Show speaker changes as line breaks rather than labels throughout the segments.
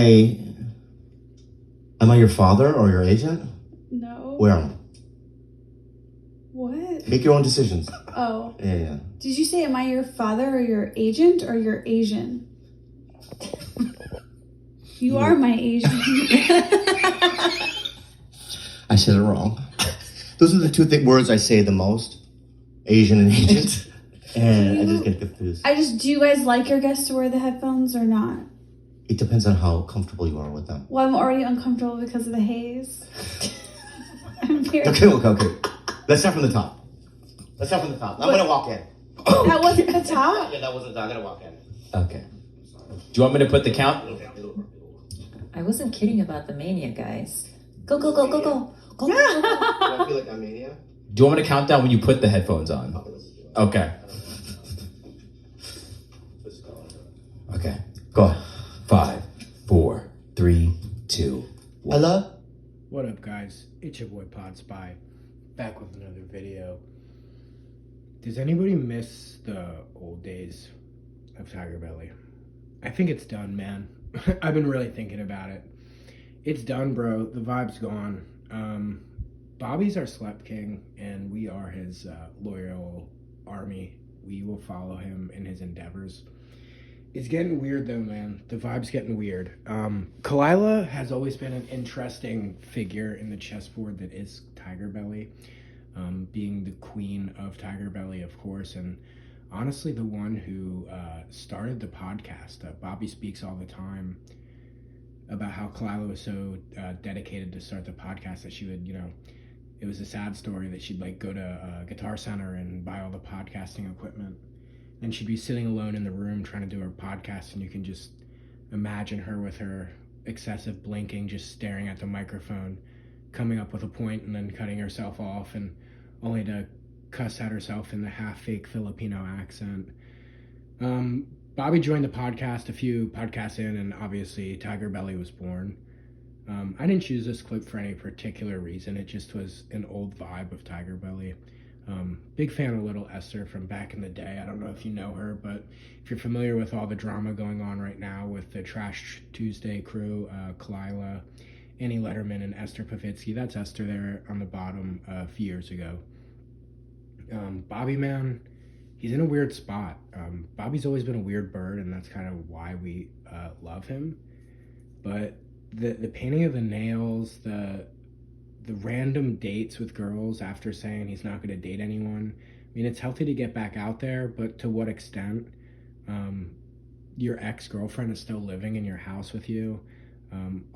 Hey, am I your father or your agent?
No.
Where am I?
What?
Make your own decisions.
Oh.
Yeah.
Did you say, am I your father or your agent or your Asian? You are my Asian.
I said it wrong. Those are the two words I say the most. Asian and agent. And I just get confused.
Do you guys like your guests to wear the headphones or not?
It depends on how comfortable you are with them.
Well, I'm already uncomfortable because of the haze.
Okay. Let's start from the top. I'm gonna walk in.
That wasn't the top?
Yeah, that wasn't. I'm gonna walk in.
Okay. Do you want me to put the count?
I wasn't kidding about the mania, guys. Go, go, go, go, go. Go.
Do I feel like I'm mania?
Do you want me to count down when you put the headphones on? Okay. Okay. Go. 5, 4, 3, 2, 1.
Hello?
What up, guys? It's your boy Podspy, back with another video. Does anybody miss the old days of TigerBelly? I think it's done, man. I've been really thinking about it. It's done, bro. The vibe's gone. Bobby's our slep king, and we are his loyal army. We will follow him in his endeavors. It's getting weird, though, man. The vibe's getting weird. Khalyla has always been an interesting figure in the chessboard that is TigerBelly, being the queen of TigerBelly, of course, and honestly the one who started the podcast. Bobby speaks all the time about how Khalyla was so dedicated to start the podcast that she would, it was a sad story that she'd like go to Guitar Center and buy all the podcasting equipment. And she'd be sitting alone in the room trying to do her podcast, and you can just imagine her with her excessive blinking, just staring at the microphone, coming up with a point and then cutting herself off, and only to cuss at herself in the half-fake Filipino accent. Bobby joined the podcast a few podcasts in, and obviously TigerBelly was born. I didn't choose this clip for any particular reason. It just was an old vibe of TigerBelly. Big fan of Little Esther from back in the day. I don't know if you know her, but if you're familiar with all the drama going on right now with the Trash Tuesday crew, Khalyla, Annie Letterman, and Esther Pavitsky, that's Esther there on the bottom a few years ago. Bobby, man, he's in a weird spot. Bobby's always been a weird bird, and that's kind of why we love him. But the painting of the nails, the random dates with girls after saying he's not going to date anyone. I mean, it's healthy to get back out there, but to what extent? Your ex-girlfriend is still living in your house with you,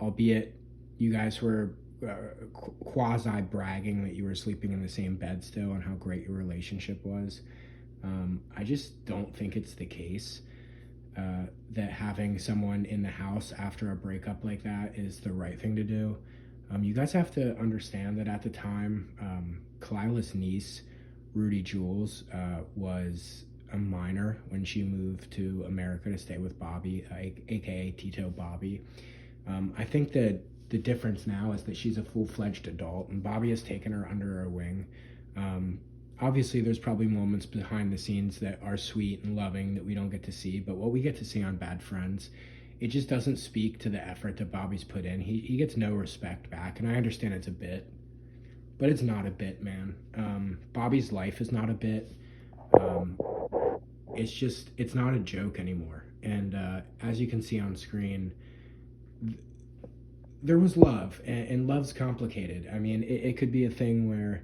albeit you guys were quasi-bragging that you were sleeping in the same bed still and how great your relationship was. I just don't think it's the case that having someone in the house after a breakup like that is the right thing to do. You guys have to understand that at the time, Khalyla's niece, Rudy Jules, was a minor when she moved to America to stay with Bobby, aka Tito Bobby. I think that the difference now is that she's a full-fledged adult, and Bobby has taken her under her wing. Obviously, there's probably moments behind the scenes that are sweet and loving that we don't get to see, but what we get to see on Bad Friends, it just doesn't speak to the effort that Bobby's put in. He gets no respect back, and I understand it's a bit, but it's not a bit, man. Bobby's life is not a bit. It's not a joke anymore. And as you can see on screen, there was love, and love's complicated. I mean, it could be a thing where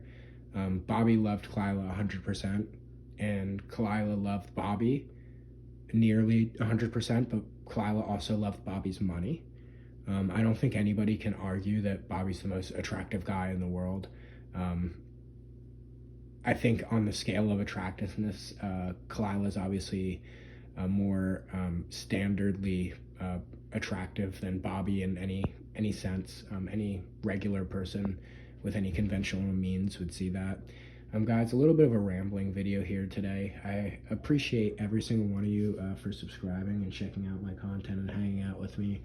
Bobby loved Khalyla 100%, and Khalyla loved Bobby nearly 100%, but Khalyla also loved Bobby's money. I don't think anybody can argue that Bobby's the most attractive guy in the world. I think on the scale of attractiveness, Khalyla's obviously more standardly attractive than Bobby in any sense. Any regular person with any conventional means would see that. Guys, a little bit of a rambling video here today. I appreciate every single one of you for subscribing and checking out my content and hanging out with me.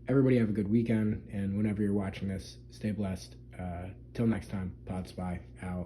Everybody have a good weekend, and whenever you're watching this, stay blessed. Till next time, Podspy out.